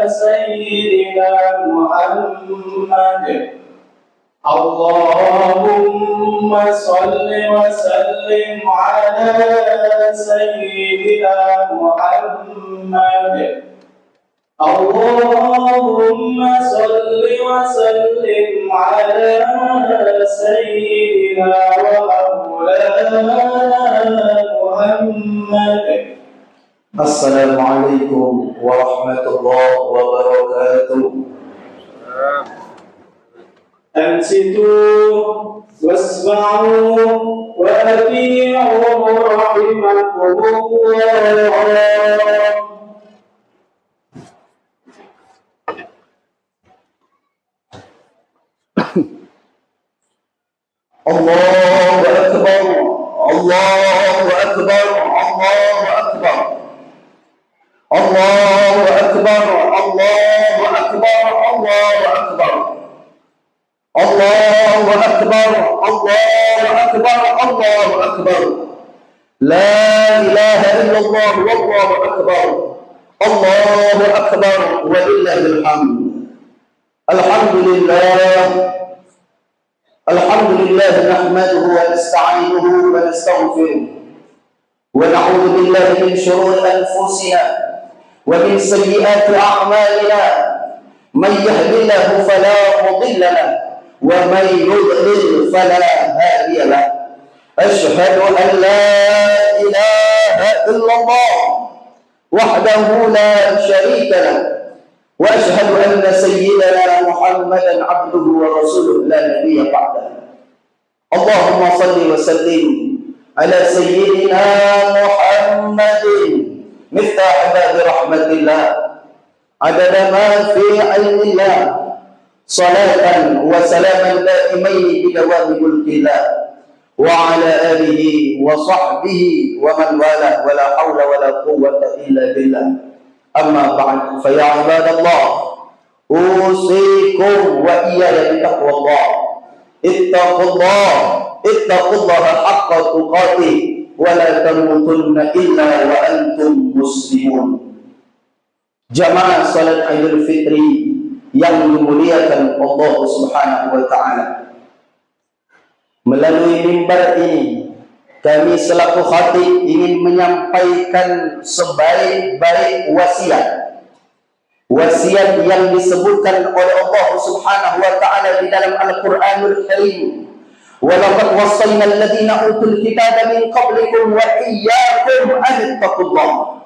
سيدنا محمد. اللهم صل وسلم على سيدنا محمد. اللهم صل وسلم على سيدنا ومولانا محمد. السلام عليكم ورحمة الله وبركاته. أنصتوا واسمعوا وأطيعوا رحمكم الله. الله أكبر الله أكبر الله أكبر الله أكبر الله أكبر الله أكبر الله أكبر الله أكبر الله أكبر. لا إله إلا الله والله أكبر. الله أكبر ولله الحمد. الحمد لله الحمد لله نحمده ونستعينه ونستغفره ونعوذ بالله من شرور أنفسنا ومن سيئات أعمالنا. من يهد الله فلا مضل له ومن يضلل فلا هادي له. أشهد أن لا إله إلا الله وحده لا شريك له وأشهد أن سيدنا محمدا عبده ورسوله لا نبي بعده. اللهم صل وسلم على سيدنا محمد مفتاح باب رحمة الله عدد ما في علم الله صلاة وسلاما دائمين بدوام ملك الله وعلى آله وصحبه ومن والاه ولا حول ولا قوة إلا بالله. أما بعد فيا عباد الله أوصيكم وإياي بتقوى الله. اتقوا الله حق تقاته ولا تموتن إلا وأنتم مسلمون. Jamaah salat Idul Fitri yang dimuliakan Allah Subhanahu wa taala. Melalui mimbar ini kami selaku khatib ingin menyampaikan sebaik-baik wasiat yang disebutkan oleh Allah Subhanahu wa taala di dalam Al-Qur'anul Karim. Wa laqad wassayna alladziina utul kitaba min qablikum wa iyyakum an taqullah.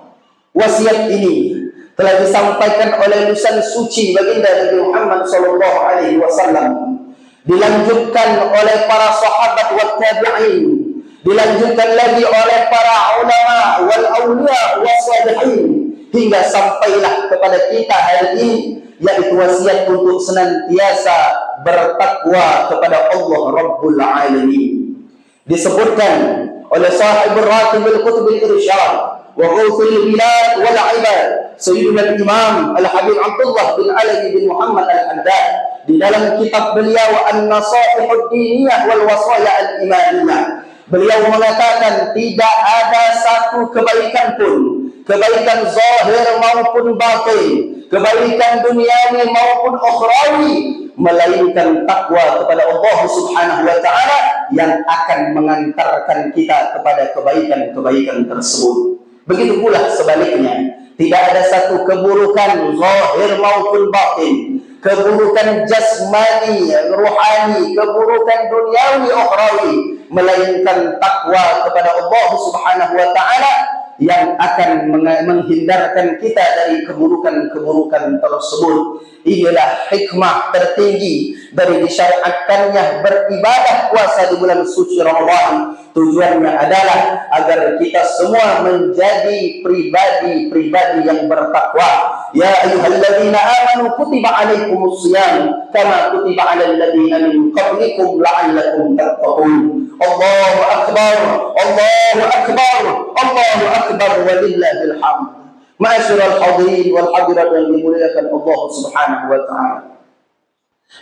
Wasiat ini telah disampaikan oleh lisan suci baginda Nabi Muhammad sallallahu alaihi wasallam, dilanjutkan oleh para sahabat wa tabi'in, dilanjutkan lagi oleh para ulama wal awliya was salihin, hingga sampailah kepada kita hari ini, yaitu wasiat untuk senantiasa bertakwa kepada Allah Rabbul Alamin. Disebutkan oleh sahibul ratibul kutubil irsyad wa ghawthul bilad wal ibad Sayyidina Imam Al-Habib Abdullah bin Ali bin Muhammad Al-Haddad di dalam kitab beliau An-Nasaihud Diniyah wal Wasaya Al-Imaniyah. Beliau mengatakan tidak ada satu kebaikan pun, kebaikan zahir maupun batin, kebaikan duniawi maupun ukhrawi, melainkan takwa kepada Allah Subhanahu wa taala yang akan mengantarkan kita kepada kebaikan-kebaikan tersebut. Begitu pula sebaliknya, tidak ada satu keburukan zahir maupun batin, keburukan jasmani, rohani, keburukan duniawi, ukhrawi, melainkan takwa kepada Allah Subhanahu wa taala yang akan menghindarkan kita dari keburukan-keburukan tersebut. Inilah hikmah tertinggi dari disyariatkannya beribadah puasa di bulan suci Ramadan. Tujuannya adalah agar kita semua menjadi pribadi-pribadi yang bertakwa. Ya ayyuhalladzina amanu kutiba alaikumusiyam kama kutiba alal ladzina min qablikum la'allakum tattaqun. Allahu akbar, Allahu akbar, Allahu akbar walillahil hamd. Ma'asyiral hadirin wal hadirat yang dimuliakan Allah Subhanahu wa taala.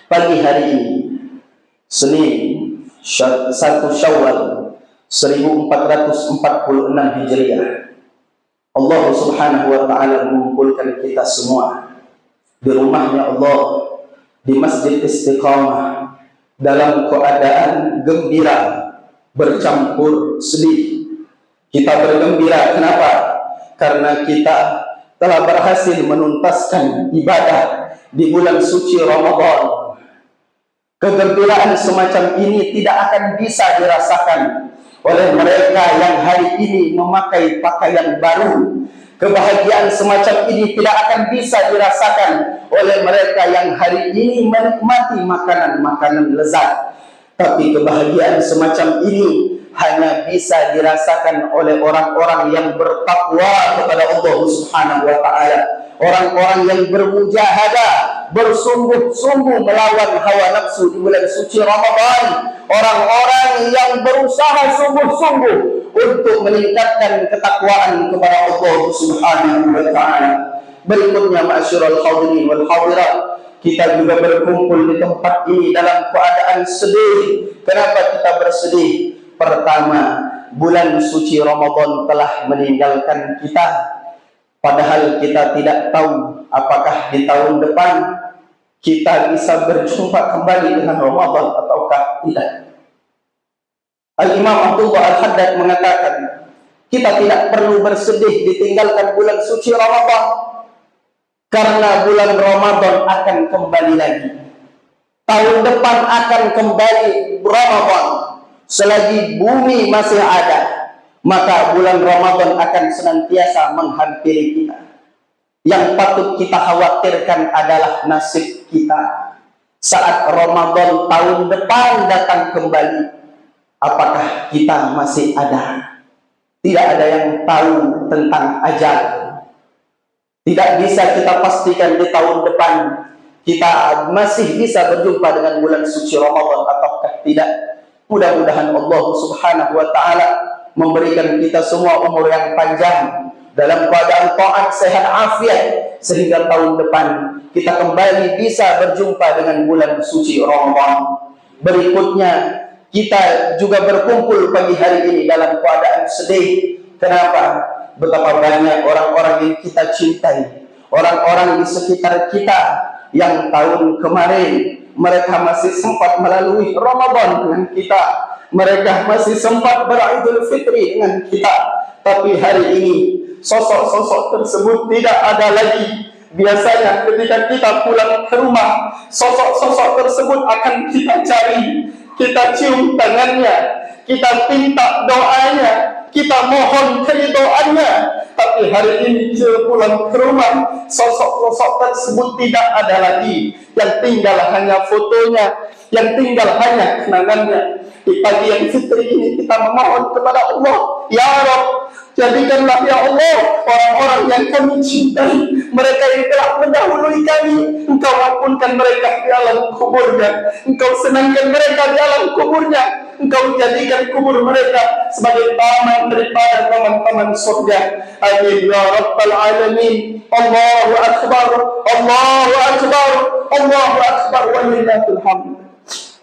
Pagi hari ini Senin 1 Syawal 1446 Hijriah, Allah Subhanahu wa taala mengumpulkan kita semua di rumahnya Allah, di Masjid Istiqamah, dalam keadaan gembira bercampur sedih. Kita bergembira, kenapa? Karena kita telah berhasil menuntaskan ibadah di bulan suci Ramadan. Kegembiraan semacam ini tidak akan bisa dirasakan oleh mereka yang hari ini memakai pakaian baru. Kebahagiaan semacam ini tidak akan bisa dirasakan oleh mereka yang hari ini menikmati makanan-makanan lezat. Tapi kebahagiaan semacam ini hanya bisa dirasakan oleh orang-orang yang bertakwa kepada Allah Subhanahu wa Ta'ala, orang-orang yang bermujahadah, bersungguh-sungguh melawan hawa nafsu di bulan suci Ramadan, orang-orang yang berusaha sungguh-sungguh untuk meningkatkan ketakwaan kepada Allah Subhanahu wa Ta'ala. Berikutnya, ma'asyiral hadirin wal hadirat, kita juga berkumpul di tempat ini dalam keadaan sedih. Kenapa kita bersedih? Pertama, bulan suci Ramadan telah meninggalkan kita, padahal kita tidak tahu apakah di tahun depan kita bisa berjumpa kembali dengan Ramadan ataukah tidak. Al-Imam Abdullah Al-Haddad mengatakan, kita tidak perlu bersedih ditinggalkan bulan suci Ramadan, karena bulan Ramadan akan kembali lagi. Tahun depan akan kembali Ramadan. Selagi bumi masih ada, maka bulan Ramadan akan senantiasa menghampiri kita. Yang patut kita khawatirkan adalah nasib kita saat Ramadan tahun depan datang kembali. Apakah kita masih ada? Tidak ada yang tahu tentang ajal. Tidak bisa kita pastikan di tahun depan kita masih bisa berjumpa dengan bulan suci Ramadan ataukah tidak. Mudah-mudahan Allah Subhanahu wa Ta'ala memberikan kita semua umur yang panjang dalam keadaan taat, sehat, afiat, sehingga tahun depan kita kembali bisa berjumpa dengan bulan suci Ramadan. Berikutnya, kita juga berkumpul pagi hari ini dalam keadaan sedih. Kenapa? Betapa banyak orang-orang yang kita cintai, orang-orang di sekitar kita yang tahun kemarin mereka masih sempat melalui Ramadan dengan kita, mereka masih sempat beridul fitri dengan kita, tapi hari ini sosok-sosok tersebut tidak ada lagi. Biasanya ketika kita pulang ke rumah, sosok-sosok tersebut akan kita cari, kita cium tangannya, kita minta doanya, kita mohon keridoannya. Tapi hari ini pulang ke rumah, sosok-sosok tersebut tidak ada lagi. Yang tinggal hanya fotonya, yang tinggal hanya kenangannya. Di pagi yang fitri ini kita memohon kepada Allah, ya Rabb, jadikanlah ya Allah orang-orang yang kami cintai, mereka yang telah mendahului kami, Engkau ampunkan mereka di alam kuburnya, Engkau senangkan mereka di alam kuburnya, Engkau jadikan kubur mereka sebagai taman daripada taman-taman surga. Amin ya Rabbal Alamin. Allahu Akbar, Allahu Akbar, Allahu Akbar, walillahil hamd.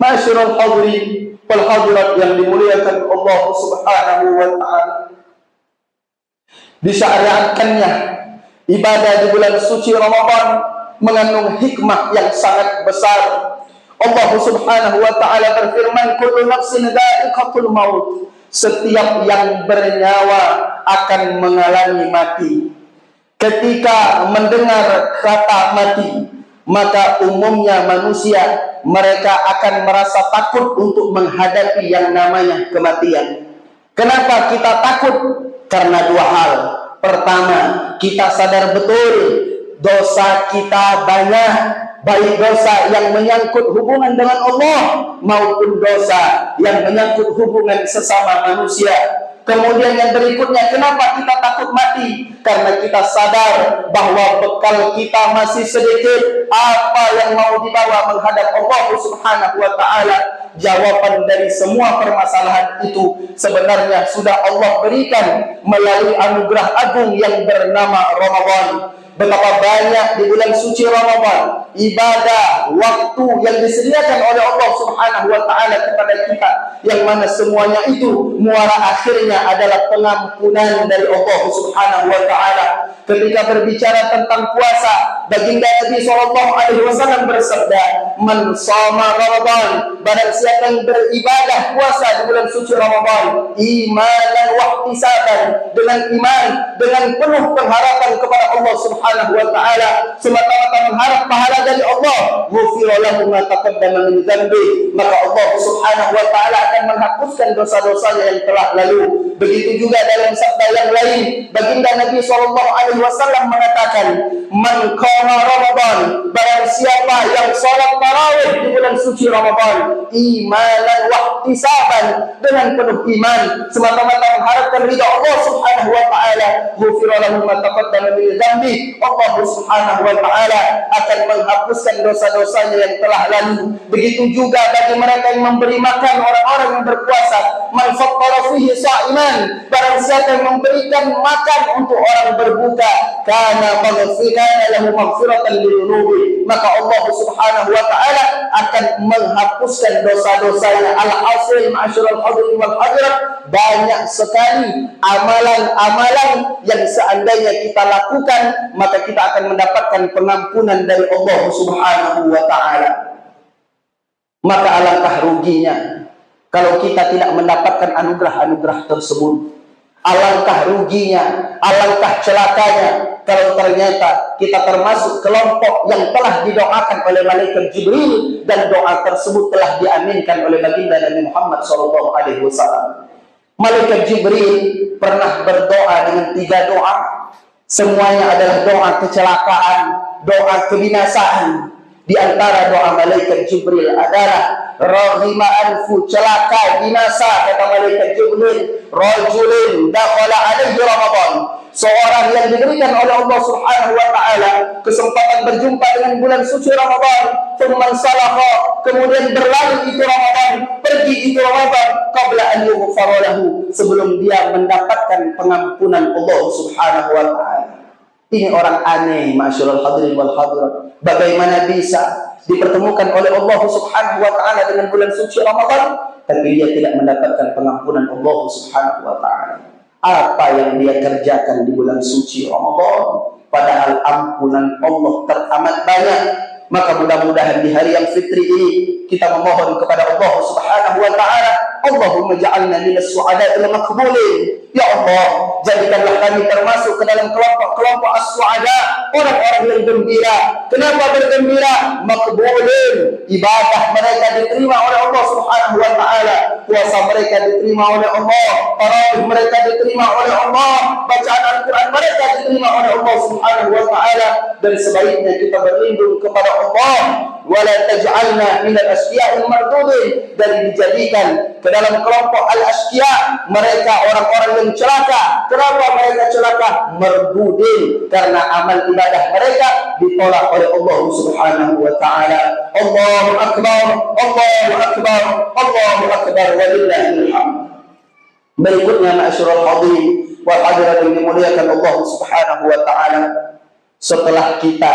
Ma'asyiral hadirin wal hadirat yang dimuliakan Allah Subhanahu wa Ta'ala, disyariatkannya ibadah di bulan suci Ramadan mengandung hikmah yang sangat besar. Allah Subhanahu wa Ta'ala berfirman, kullu nafsin dha'iqatul maut, setiap yang bernyawa akan mengalami mati. Ketika mendengar kata mati, maka umumnya manusia mereka akan merasa takut untuk menghadapi yang namanya kematian. Kenapa kita takut? Karena dua hal. Pertama, kita sadar betul dosa kita banyak, baik dosa yang menyangkut hubungan dengan Allah maupun dosa yang menyangkut hubungan sesama manusia. Kemudian yang berikutnya, kenapa kita takut mati? Karena kita sadar bahwa bekal kita masih sedikit. Apa yang mau dibawa menghadap Allah Subhanahu wa Ta'ala? Jawaban dari semua permasalahan itu sebenarnya sudah Allah berikan melalui anugerah agung yang bernama Ramadan. betapa banyak di bulan suci Ramadan ibadah, waktu yang disediakan oleh Allah Subhanahu wa taala kepada kita, yang mana semuanya itu muara akhirnya adalah pengampunan dari Allah Subhanahu wa taala. Ketika berbicara tentang puasa, baginda Nabi sallallahu alaihi wasallam bersabda, "Man shama Ramadan," barang siapa yang beribadah puasa di bulan suci Ramadan, imanan wa ihtisaban, dengan iman, dengan penuh pengharapan kepada Allah Subhanahu wa taala, semata-mata mengharap pahala dari Allah, ghufira lahu ma taqaddama min dzambi, maka Allah Subhanahu wa taala akan menghapuskan dosa-dosanya yang telah lalu. Begitu juga dalam sabda yang lain, baginda Nabi sallallahu alaihi wasallam mengatakan, "Man qama Ramadan," barang siapa yang salat tarawih di bulan suci Ramadan, imanan wa ihtisaban, dengan penuh iman, semata-mata mengharapkan ridha Allah Subhanahu wa taala, ghufira lahu ma taqaddama min dzambi, Allah Subhanahu wa taala akan menghapuskan dosa-dosanya yang telah lalu. Begitu juga bagi mereka yang memberi makan orang-orang yang berpuasa, man fattara fihi sha'iman, barang siapa yang memberikan makan untuk orang berbuka, kana maghfiratan lahu maghfiratan lidunubi, maka Allah Subhanahu wa taala akan menghapuskan dosa-dosanya. Al-hasil ma'asyiral hadirin wal hadirat, banyak sekali amalan-amalan yang seandainya kita lakukan, maka kita akan mendapatkan pengampunan dari Allah Subhanahu wa taala. Maka alangkah ruginya kalau kita tidak mendapatkan anugerah-anugerah tersebut. Alangkah ruginya, alangkah celakanya kalau ternyata kita termasuk kelompok yang telah didoakan oleh malaikat Jibril dan doa tersebut telah diaminkan oleh baginda Nabi Muhammad SAW. Malaikat Jibril pernah berdoa dengan 3 doa. Semuanya adalah doa kecelakaan, doa kebinasaan. Di antara doa malaikat Jibril adalah raghima anfu, celaka, binasa, kata malaikat Jibril, rajulin dakhala alaihi Ramadan, seorang yang diberikan oleh Allah Subhanahu wa taala kesempatan berjumpa dengan bulan suci Ramadan, thumma salaha, kemudian berlalu itu Ramadan, pergi itu Ramadan, qabla an yughfara lahu, sebelum dia mendapatkan pengampunan Allah Subhanahu wa taala. Ini orang aneh, ma'asyiral hadirin wal hadirat. Bagaimana bisa dipertemukan oleh Allah Subhanahu wa taala dengan bulan suci Ramadan, tapi dia tidak mendapatkan pengampunan Allah Subhanahu wa taala. Apa yang dia kerjakan di bulan suci Ramadan, padahal ampunan Allah teramat banyak. Maka mudah-mudahan di hari yang fitri ini kita memohon kepada Allah Subhanahu wa taala, Allahumma ja'alna minas su'ada'il maqbulin. Ya Allah, jadikanlah kami termasuk ke dalam kelompok as-su'ada, orang-orang yang gembira. Kenapa bergembira? Maqbulin, ibadah mereka diterima oleh Allah Subhanahu wa taala, puasa mereka diterima oleh Allah, tarawih mereka diterima oleh Allah, bacaan Al-Qur'an mereka diterima oleh Allah Subhanahu wa taala. Dan sebaiknya kita berlindung kepada Allah, wala taj'alna minal asqiya'il mardudin, dan dijadikan ke dalam kelompok al-asqiya, mereka orang-orang yang celaka. Kenapa mereka celaka? Mardudin, karena amal ibadah mereka ditolak oleh Allah Subhanahu wa taala. Allahu akbar, Allahu akbar, Allahu akbar, walillahil hamd. Berikutnya ma'asyiral hadirin wal hadirat yang dimuliakan Allah Subhanahu wa taala, setelah kita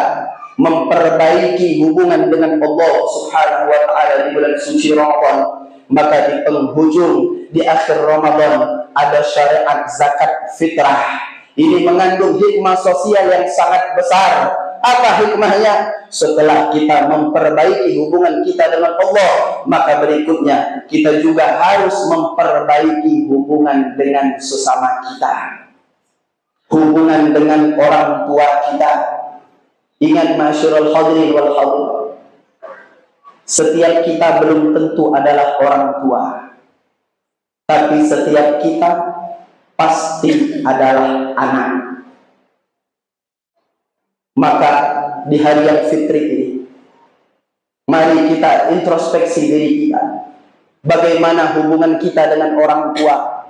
memperbaiki hubungan dengan Allah Subhanahu wa taala di bulan suci Ramadan, maka di penghujung, di akhir Ramadan ada syariat zakat fitrah. Ini mengandung hikmah sosial yang sangat besar. Apa hikmahnya? Setelah kita memperbaiki hubungan kita dengan Allah, maka berikutnya kita juga harus memperbaiki hubungan dengan sesama kita, hubungan dengan orang tua kita. Ingat ma'asyiral hadirin wal hadirat, setiap kita belum tentu adalah orang tua, tapi setiap kita pasti adalah anak. Maka di hari yang fitri ini, mari kita introspeksi diri kita. Bagaimana hubungan kita dengan orang tua,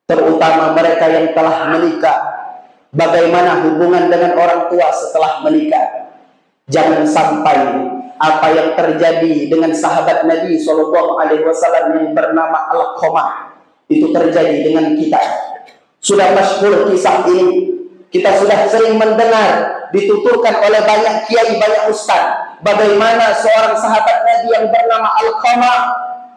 terutama mereka yang telah menikah. Bagaimana hubungan dengan orang tua setelah menikah? Jangan sampai apa yang terjadi dengan sahabat Nabi SAW yang bernama Al-Qamah itu terjadi dengan kita. Sudah masyhur kisah ini. Kita sudah sering mendengar dituturkan oleh banyak kiai, banyak ustaz, bagaimana seorang sahabat Nabi yang bernama Alqamah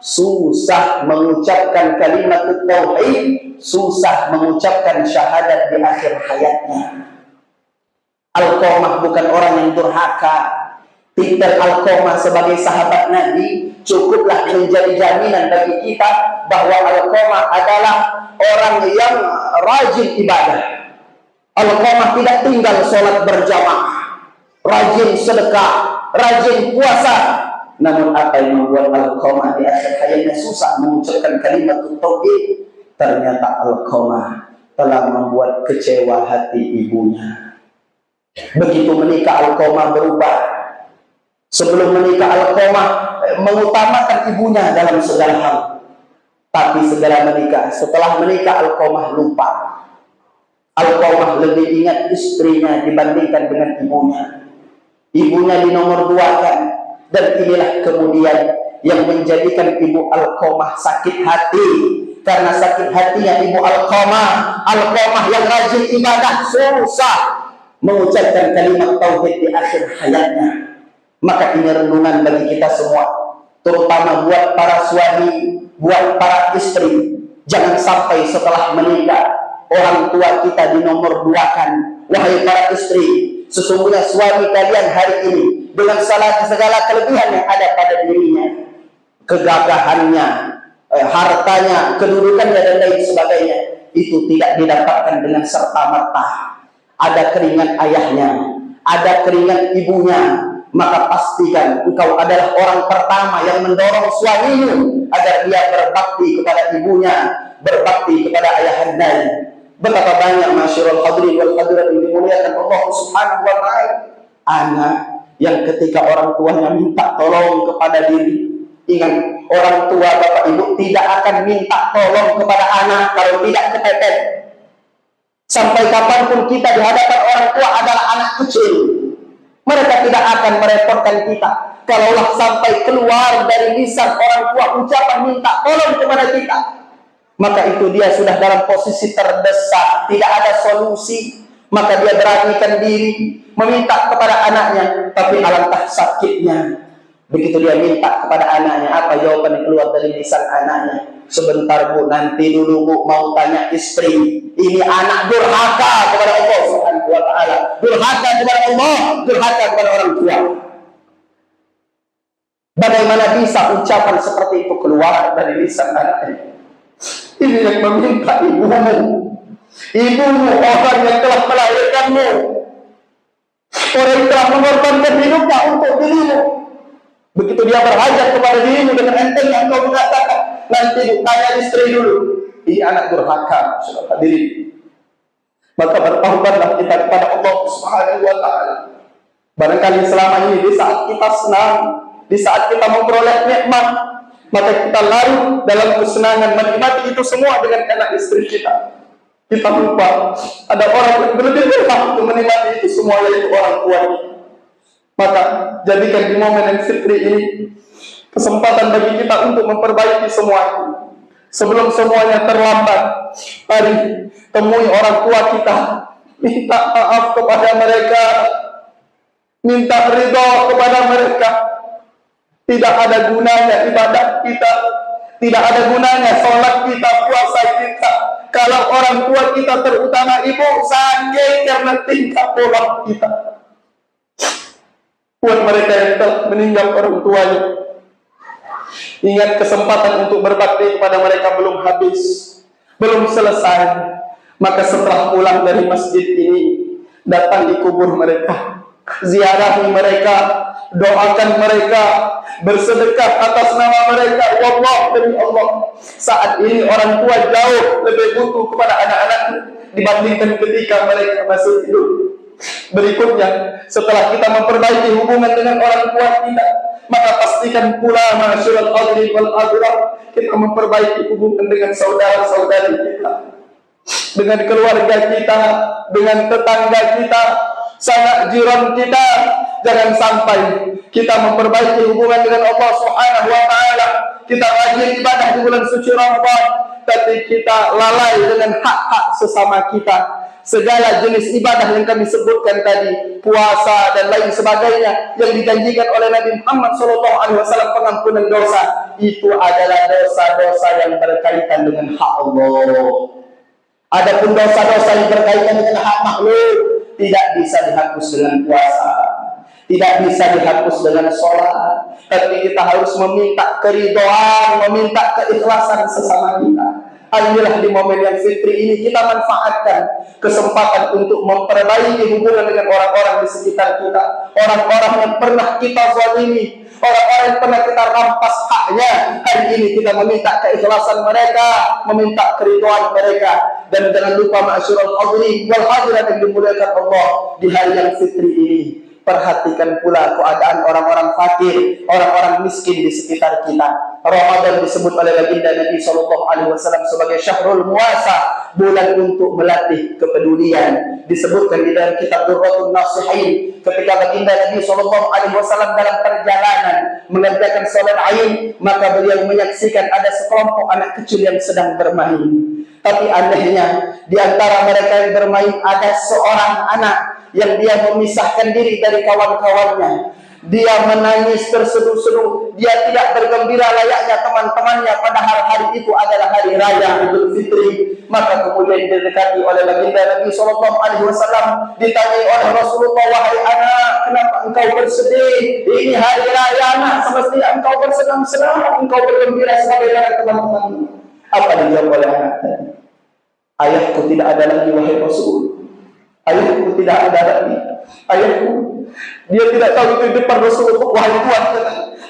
susah mengucapkan kalimat tauhid, susah mengucapkan syahadat di akhir hayatnya. Alqamah bukan orang yang durhaka. Titel Alqamah sebagai sahabat Nabi cukuplah menjadi jaminan bagi kita bahwa Alqamah adalah orang yang rajin ibadah. Alqamah tidak tinggal sholat berjamaah, rajin sedekah, rajin puasa. Namun apa yang membuat Alqamah di akhir hayatnya susah mengucapkan kalimat tauhid? Ternyata Alqamah telah membuat kecewa hati ibunya. Begitu menikah, Alqamah berubah. Sebelum menikah, Alqamah mengutamakan ibunya dalam segala hal. Tapi setelah menikah, Alqamah lupa. Alqamah lebih ingat istrinya dibandingkan dengan ibunya. Ibunya dinomor duakan, dan inilah kemudian yang menjadikan ibu Alqamah sakit hati. Karena sakit hatinya ibu Alqamah yang rajin ibadah, susah mengucapkan kalimat tauhid di akhir hayatnya. Maka ini renungan bagi kita semua, terutama buat para suami, buat para istri. Jangan sampai setelah menikah orang tua kita dinomor duakan. Wahai para istri, sesungguhnya suami kalian hari ini dengan segala kelebihan yang ada pada dirinya, kegagahannya, hartanya, kedudukannya dan lain sebagainya, itu tidak didapatkan dengan serta-merta. Ada keringat ayahnya, ada keringat ibunya. Maka pastikan engkau adalah orang pertama yang mendorong suamimu agar dia berbakti kepada ibunya, berbakti kepada ayahandanya. Betapa banyak masyarul hadirin wal hadirat yang dimuliakan Allah Subhanahu wa taala, anak yang ketika orang tuanya minta tolong kepada diri. Ingat, orang tua bapak ibu tidak akan minta tolong kepada anak kalau tidak kepepet. Sampai kapanpun kita di hadapan orang tua adalah anak kecil, mereka tidak akan merepotkan kita. Kalaulah sampai keluar dari lisan orang tua ucapan minta tolong kepada kita, maka itu dia sudah dalam posisi terdesak, tidak ada solusi. Maka dia beranikan diri meminta kepada anaknya. Tapi alangkah sakitnya begitu dia minta kepada anaknya, apa jawaban yang keluar dari lisan anaknya? Sebentar bu, nanti dulu bu, mau tanya istri. Ini anak durhaka kepada Allah Subhanahu wa taala, durhaka kepada Allah, durhaka kepada orang tua. Bagaimana bisa ucapan seperti itu keluar dari lisan anaknya? Ini yang meminta ibumu, orang yang telah melahirkanmu, orang yang telah mengorbankan hidupnya untuk dirimu. Begitu dia berhajat kepada dirimu dengan enteng yang kau mengatakan, nanti tanya istri dulu. Ini anak durhaka, saudara hadirin. Maka bertaubatlah kita kepada Allah Subhanahu wa taala. Barangkali selama ini di saat kita senang, di saat kita memperoleh nikmat, maka kita larut dalam kesenangan menikmati itu semua dengan anak istri kita. Kita lupa ada orang yang lebih berhak untuk menikmati itu semua, yaitu orang tua kita. Maka jadikan di momen yang fitri ini kesempatan bagi kita untuk memperbaiki semua itu. Sebelum semuanya terlambat, mari temui orang tua kita, minta maaf kepada mereka, minta ridho kepada mereka. Tidak ada gunanya ibadah kita, tidak ada gunanya sholat kita, puasa kita, kalau orang tua kita, terutama ibu, sakit karena tingkah pola kita. Buat mereka yang telah meninggal orang tuanya, ingat kesempatan untuk berbakti kepada mereka belum habis, belum selesai. Maka setelah pulang dari masjid ini, datang di kubur mereka, ziarahi mereka, doakan mereka, bersedekah atas nama mereka. Wallah, demi Allah, saat ini orang tua jauh lebih butuh kepada anak-anaknya dibandingkan ketika mereka masih hidup. Berikutnya, setelah kita memperbaiki hubungan dengan orang tua kita, maka pastikan pula masyarul hadirin wal hadirat, kita memperbaiki hubungan dengan saudara-saudari kita, dengan keluarga kita, dengan tetangga kita, sanak jiran kita. Jangan sampai kita memperbaiki hubungan dengan Allah Subhanahu wa taala, kita rajin ibadah di bulan suci Ramadan, tapi kita lalai dengan hak-hak sesama kita. segala jenis ibadah yang kami sebutkan tadi, puasa dan lain sebagainya yang dijanjikan oleh Nabi Muhammad SAW pengampunan dosa, itu adalah dosa-dosa yang berkaitan dengan hak Allah. Adapun dosa-dosa yang berkaitan dengan hak makhluk tidak bisa dihapus dengan puasa, tidak bisa dihapus dengan sholat, tapi kita harus meminta keridhaan, meminta keikhlasan sesama kita. Alhamdulillah di momen yang fitri ini kita manfaatkan kesempatan untuk memperbaiki hubungan dengan orang-orang di sekitar kita, orang-orang yang pernah kita zalimi, orang-orang yang pernah kita rampas haknya. Hari ini kita meminta keikhlasan mereka, meminta keridhaan mereka. Dan jangan lupa ma'asyiral hadirin wal hadirat yang dimuliakan Allah, di hari yang fitri ini perhatikan pula keadaan orang-orang fakir, orang-orang miskin di sekitar kita. Ramadan disebut oleh baginda Nabi SAW sebagai syahrul muasa, bulan untuk melatih kepedulian. Disebutkan di dalam kitab Durratun Nasihin, ketika baginda Nabi SAW dalam perjalanan mengerjakan salat Ain, maka beliau menyaksikan ada sekelompok anak kecil yang sedang bermain. Tapi anehnya, di antara mereka yang bermain ada seorang anak yang dia memisahkan diri dari kawan-kawannya. Dia menangis terseduh-seduh, dia tidak bergembira layaknya teman-temannya, padahal hari itu adalah hari raya Idul Fitri. Maka kemudian didekati oleh baginda Nabi SAW, ditanyai oleh Rasulullah, wahai anak, kenapa engkau bersedih? Ini hari raya anak, semestinya engkau bersenang-senang, engkau bergembira sebagaimana teman-teman. Apa dijawab oleh anak tadi? Ayahku tidak ada lagi, wahai Rasul. Ayahku tidak ada lagi. Ayahku, dia tidak tahu itu di depan Rasulullah. Wahai Tuhan,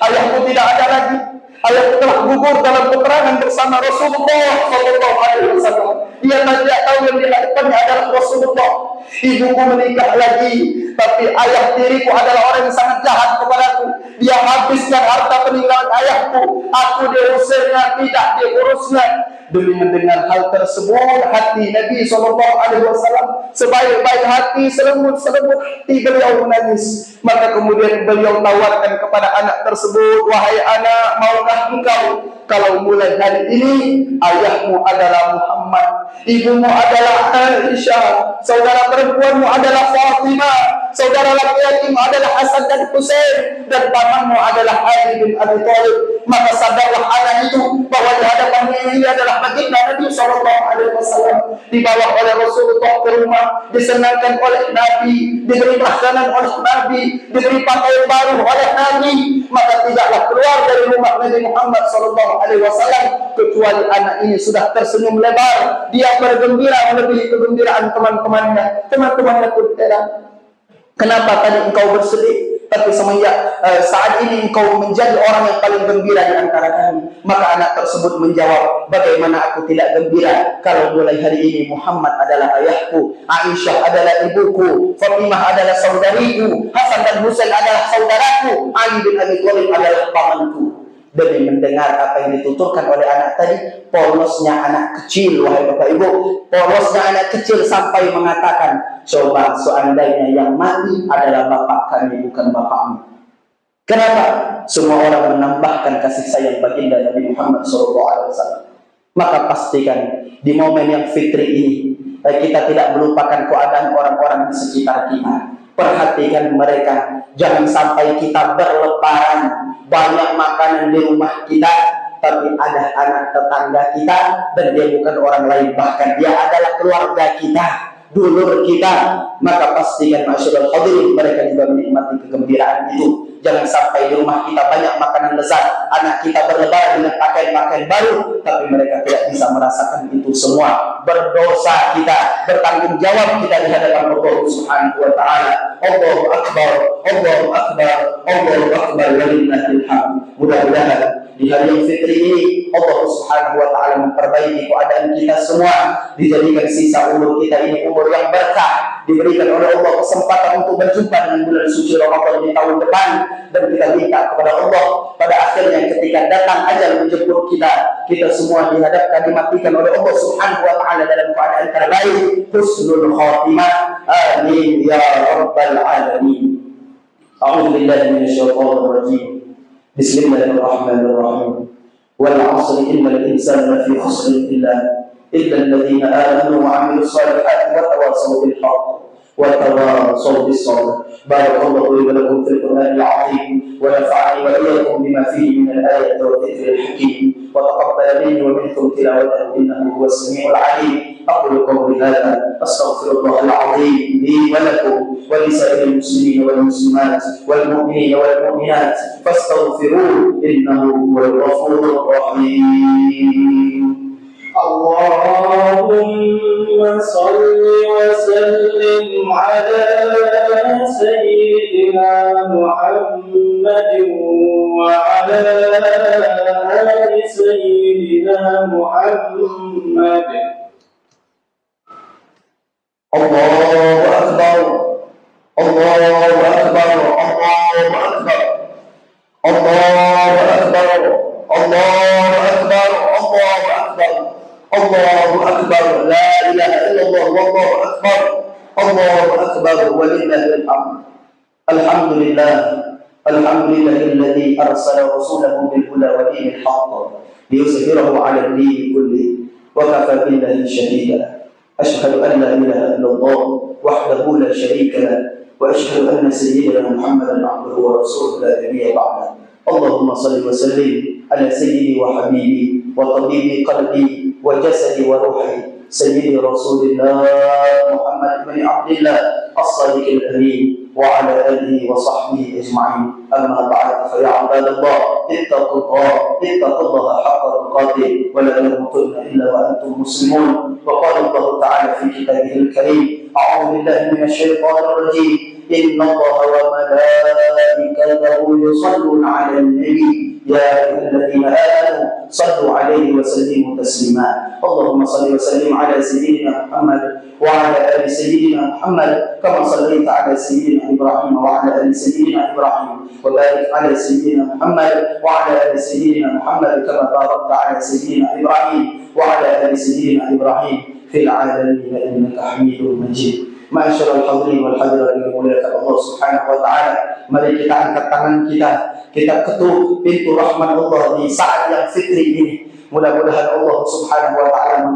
ayahku tidak ada lagi. Ayahku telah gugur dalam peperangan bersama Rasulullah SAW. Dia tidak tahu yang dilakukannya adalah Rasulullah. Ibuku menikah lagi, tapi ayah tiriku adalah orang yang sangat jahat kepadaku. Dia habiskan harta peninggalan ayahku. Aku diusirnya, tidak diurusnya. Demi mendengar hal tersebut, hati Nabi SAW sebaik-baik hati, selembut-selembut hati beliau menangis. Maka kemudian beliau tawarkan kepada anak tersebut, wahai anak, maukah engkau kalau mulai hari ini ayahmu adalah Muhammad, ibumu adalah Aisyah, saudara perempuanmu adalah Fatimah, saudara laki-lakimu adalah Hasan dan Husain, dan pamanmu adalah Ali bin Abi Thalib. Maka sadarlah anak itu bahwa di hadapan ini adalah baginda Nabi SAW, dibawa oleh Rasulullah ke rumah, disenangkan oleh Nabi, diberi makanan oleh Nabi, diberi pakaian baru oleh Nabi. Maka tidaklah keluar dari rumah Nabi Muhammad SAW kecuali anak ini sudah tersenyum lebar. Dia bergembira melebihi kegembiraan teman-temannya. Teman-temannya pun heran, kenapa tadi engkau bersedih? Tapi semenjak saat ini engkau menjadi orang yang paling gembira di antara kami. Maka anak tersebut menjawab, bagaimana aku tidak gembira kalau mulai hari ini Muhammad adalah ayahku, Aisyah adalah ibuku, Fatimah adalah saudariku, Hasan dan Husain adalah saudaraku, Ali bin Abi Thalib adalah pamanku. Demi mendengar apa yang dituturkan oleh anak tadi, polosnya anak kecil, wahai Bapak Ibu, polosnya anak kecil sampai mengatakan, coba seandainya yang mati adalah bapak kami, bukan bapakmu. Kenapa? Semua orang menambahkan kasih sayang baginda Nabi Muhammad SAW. Maka pastikan di momen yang fitri ini kita tidak melupakan keadaan orang-orang di sekitar kita. Perhatikan mereka, jangan sampai kita berlebaran banyak makanan di rumah kita, tapi ada anak tetangga kita dan dia bukan orang lain, bahkan dia adalah keluarga kita, dulur kita. Maka pastikan ma'asyiral hadirin, mereka juga menikmati kegembiraan itu. Jangan sampai di rumah kita banyak makanan lezat, anak kita berlebaran dengan pakaian-pakaian baru, tapi mereka tidak bisa merasakan itu semua. Berdosa kita, bertanggung jawab kita di hadapan Allah Subhanahu wa taala. Allahu akbar, Allahu akbar, Allahu akbar, walillahil hamd. Mudah-mudahan di hari yang fitri ini Allah Subhanahu wa taala memperbaiki keadaan kita semua, dijadikan sisa umur kita ini umur yang berkah, diberikan oleh Allah kesempatan untuk berjumpa dengan bulan suci Ramadan di tahun depan. Dan kita minta kepada Allah pada akhirnya ketika datang ajal menjemput kita, kita semua dihadapkan, dimatikan oleh Allah Subhanahu wa taala dalam keadaan terbaik, husnul khatimah. Amin ya rabbal alamin. A'udzu billahi minasyaitonir rajim. Bismillahirrahmanirrahim. Wal 'asri innal insana lafi khusr illa إلا الذين آمنوا وعملوا الصالحات وتواصوا بالحق وتواصوا بالصبر. بارك الله لي ولكم في القرآن العظيم ونفعني وإياكم بما فيه من الآية والذكر الحكيم، وتقبل مني ومنكم تلاوته إنه هو السميع العليم. أقول قولي هذا أستغفر الله العظيم لي ولكم ولسائر المسلمين والمسلمات والمؤمنين والمؤمنات فاستغفروه إنه هو الغفور الرحيم. اللهم صل وسلم على سيدنا محمد وعلى آل سيدنا محمد. الله أكبر الله أكبر الله أكبر الله أكبر الله أكبر الله أكبر الله أكبر لا إله إلا الله والله أكبر الله أكبر ولله الحمد. الحمد لله الذي أرسل رسوله بالهدى ودين الحق ليظهره على الدين كله وكفى بالله شهيدا. أشهد أن لا إله إلا الله وحده لا شريك له وأشهد أن سيدنا محمدا عبده ورسوله لا نبي بعده. اللهم صل وسلم على سيدي وحبيبي وطبيبي قلبي وجسدي وروحي سيدي رسول الله محمد بن عبد الله الصادق الأمين وعلى آله وصحبه أجمعين. أما بعد فيا عباد الله اتقوا الله حق تقاته ولا تموتن إلا وأنتم مسلمون. وقال الله تعالى في كتابه الكريم أعوذ بالله من الشيطان الرجيم إن الله وملائكته يصلون على النبي يا أيها الذين آمنوا صلوا عليه وسلموا تسليما. اللهم صل وسلم على سيدنا محمد وعلى آل سيدنا محمد كما صليت على سيدنا إبراهيم وعلى آل سيدنا إبراهيم وبارك على سيدنا محمد وعلى آل سيدنا محمد كما باركت على سيدنا إبراهيم وعلى آل سيدنا إبراهيم في العالمين إنك حميد مجيد. Ma'asyiral hadirin wal hadirat yang dimuliakan Allah Subhanahu wa taala, mari kita angkat tangan kita ketuk pintu rahmat Allah di saat yang fitri ini. Mudah-mudahan Allah Subhanahu wa taala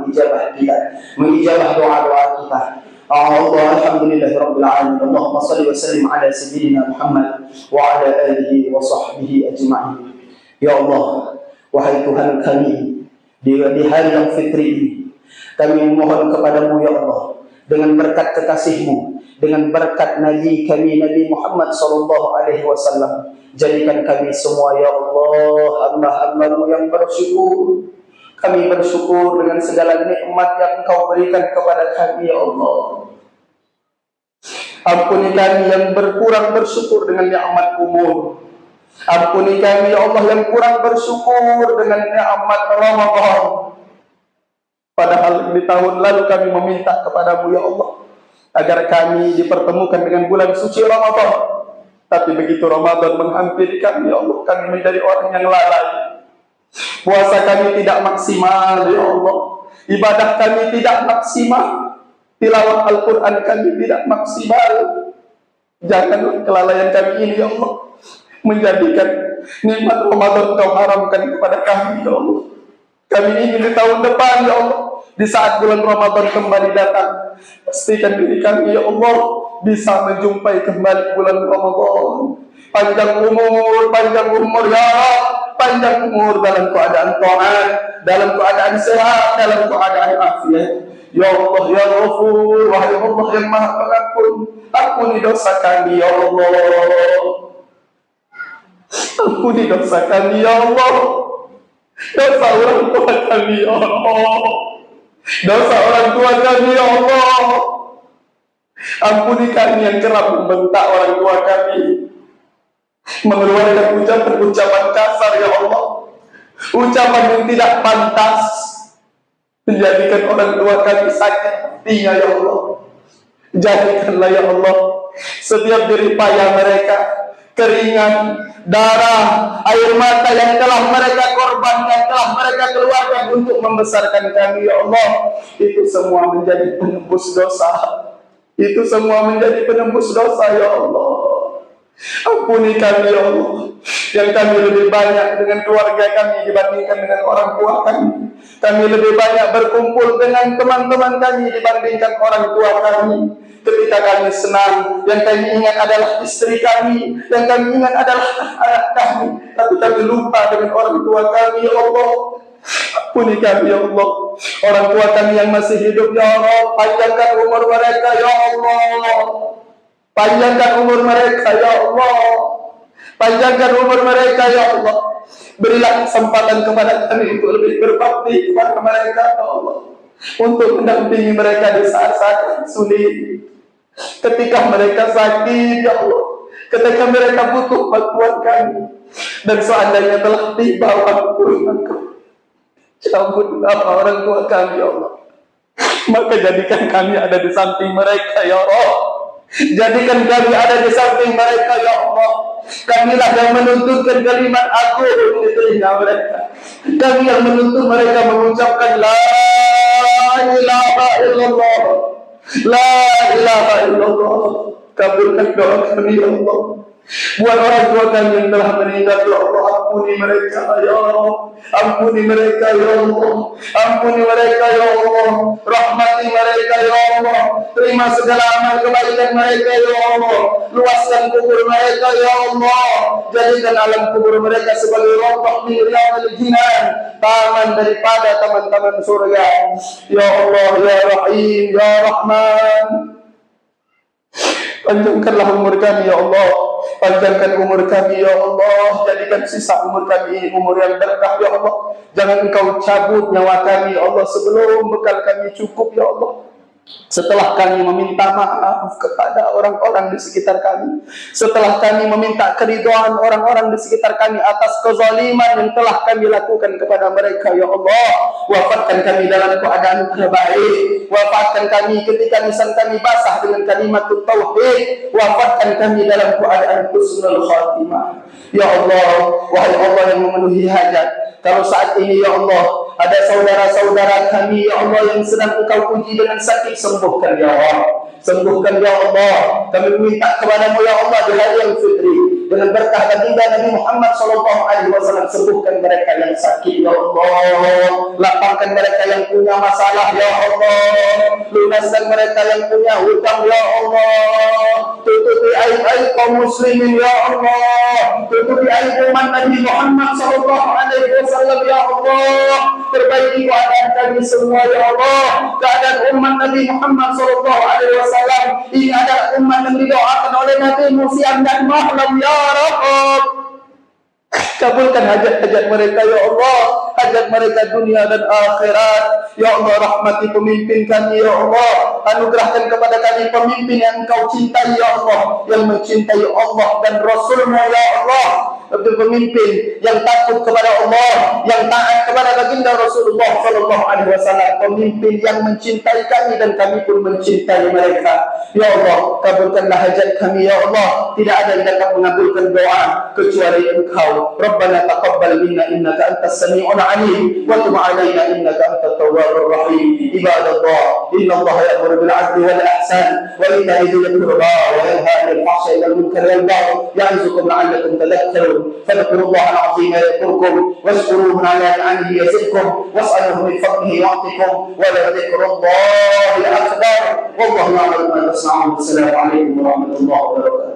mengijabah doa-doa kita. Allah alhamdulillahirabbil alamin. Allahumma shalli wa sallim ala sayyidina Muhammad wa ala alihi wa sahbihi ajma'in. Ya Allah, wahai Tuhan kami, di hari yang fitri ini kami memohon kepadamu ya Allah, dengan berkat kekasih-Mu, dengan berkat Nabi kami Nabi Muhammad sallallahu alaihi wasallam, jadikan kami semua ya Allah hamba-hamba-Mu yang bersyukur. Kami bersyukur dengan segala nikmat yang Engkau berikan kepada kami ya Allah. Ampuni kami yang berkurang bersyukur dengan nikmat umur. Ampuni kami ya Allah yang kurang bersyukur dengan nikmat Ramadan. Padahal di tahun lalu kami meminta kepada-Mu ya Allah agar kami dipertemukan dengan bulan suci Ramadan. Tapi begitu Ramadan menghampiri kami ya Allah, kami menjadi orang yang lalai. Puasa kami tidak maksimal ya Allah, ibadah kami tidak maksimal, tilawah Al-Quran kami tidak maksimal. Janganlah kelalaian kami ini ya Allah menjadikan nikmat Ramadan Kau haramkan kepada kami ya Allah. Kami ingin di tahun depan ya Allah, di saat bulan Ramadan kembali datang, pastikan diri kami ya Allah bisa menjumpai kembali bulan Ramadan. Panjang umur ya Allah, panjang umur dalam keadaan taat, dalam keadaan sehat, dalam keadaan afiat. Ya Allah ya Ghafur, wahai Allah yang Maha Pengampun, ampuni dosa kami ya Allah. Ampuni dosa kami ya Allah. Dosa orang tua kami ya Allah, dosa orang tua kami ya Allah. Ampuni kami yang kerap membentak orang tua kami, mengeluarkan ucapan-ucapan kasar ya Allah, ucapan yang tidak pantas, menjadikan orang tua kami sakit hatinya ya Allah. Jadikanlah ya Allah setiap jerih payah mereka, keringat, darah, air mata yang telah mereka korbankan, telah mereka keluarkan untuk membesarkan kami ya Allah, itu semua menjadi penembus dosa. Itu semua menjadi penembus dosa ya Allah. Ampuni kami ya Allah, yang kami lebih banyak dengan keluarga kami dibandingkan dengan orang tua kami. Kami lebih banyak berkumpul dengan teman-teman kami dibandingkan orang tua kami. Ketika kami senang, yang kami ingat adalah istri kami, yang kami ingat adalah anak kami, tapi kami lupa dengan orang tua kami ya Allah. Ampuni kami ya Allah, orang tua kami yang masih hidup ya Allah, panjangkan umur mereka ya Allah. Panjangkan umur mereka ya Allah. Panjangkan umur mereka ya Allah. Berilah kesempatan kepada kami untuk lebih berbakti kepada mereka ya Allah, untuk mendampingi mereka di saat-saat sulit, ketika mereka sakit ya Allah, ketika mereka butuh bantuan kami. Dan seandainya telah tiba waktu Engkau, cabutlah orang tua kami ya Allah, maka jadikan kami ada di samping mereka ya Allah. Jadikan kami ada di samping mereka ya Allah. Kamilah yang menuntunkan kalimat aku di telinga mereka. Kami yang menuntun mereka mengucapkan la ilaha illallah, la ilaha illallah. Kabulkan doa kami ya Allah. Buat orang tua kami yang telah meninggal ya Allah, ampuni mereka ya Allah. Ampuni mereka ya Allah. Ampuni mereka ya Allah. Rahmati mereka ya Allah. Terima segala amal kebaikan mereka ya Allah. Luaskan kubur mereka ya Allah. Jadikan alam kubur mereka sebagai rawdah min riyadil jinan, taman daripada taman-taman surga. Ya Allah ya Rahim ya Rahman. Panjangkanlah umur kami ya Allah. Panjangkan umur kami ya Allah. Jadikan sisa umur kami ini umur yang berkah ya Allah. Jangan Engkau cabut nyawa kami ya Allah sebelum bekal kami cukup ya Allah. Setelah kami meminta maaf kepada orang-orang di sekitar kami, setelah kami meminta keridhaan orang-orang di sekitar kami atas kezaliman yang telah kami lakukan kepada mereka ya Allah, wafatkan kami dalam keadaan terbaik. Wafatkan kami ketika lisan kami basah dengan kalimat tauhid. Wafatkan kami dalam keadaan husnul khatimah ya Allah. Wahai Allah yang memenuhi hajat, kalau saat ini ya Allah ada saudara-saudara kami ya Allah yang sedang Engkau uji dengan sakit, sembuhkan ya Allah. Sembuhkan ya Allah. Kami meminta kepadamu ya Allah di hari yang fitri, dengan berkah baginda Nabi Muhammad SAW, sembuhkan mereka yang sakit ya Allah. Lapangkan mereka yang punya masalah ya Allah. Lunaskan mereka yang punya hutang ya Allah. Tutupi aib-aib kaum muslimin ya Allah. Tutupi aib umat Nabi Muhammad SAW ya Allah. Perbaiki keadaan kami semua ya Allah. Keadaan umat Nabi Muhammad SAW ini adalah umat yang didoakan oleh Nabi Musa dan Mahlam ya Rabb. Kabulkan hajat-hajat mereka ya Allah, hajat mereka dunia dan akhirat ya Allah. Rahmati pemimpin kami ya Allah. Anugerahkan kepada kami pemimpin yang Engkau cintai ya Allah, yang mencintai Allah dan Rasulmu ya Allah. Pemimpin yang takut kepada Allah, yang taat kepada baginda Rasulullah SAW, pemimpin yang mencintai kami dan kami pun mencintai mereka ya Allah. Kabulkanlah hajat kami ya Allah. Tidak ada yang dapat mengabulkan doa kecuali Engkau. Rabbana taqabbal minna innaka antas sami'ul 'alim wa tub 'alaina innaka antat tawwabur rahim. Ibadallah, innallaha ya'muru bil 'adli wal ihsan wa ita'i dzil qurba wa yanha 'anil fahsya'i wal munkari wal baghi ya'izukum la'allakum tadhakkarun. Fadhkurullaha al-'azima yadhkurkum washkuruhu 'ala ni'amihi yazidkum was'aluhu min fadlihi yu'tikum wa la dhikrullahi akbar. Wallahu ya'lamu ma tasna'un. Assalamu alaikum warahmatullahi wabarakatuh.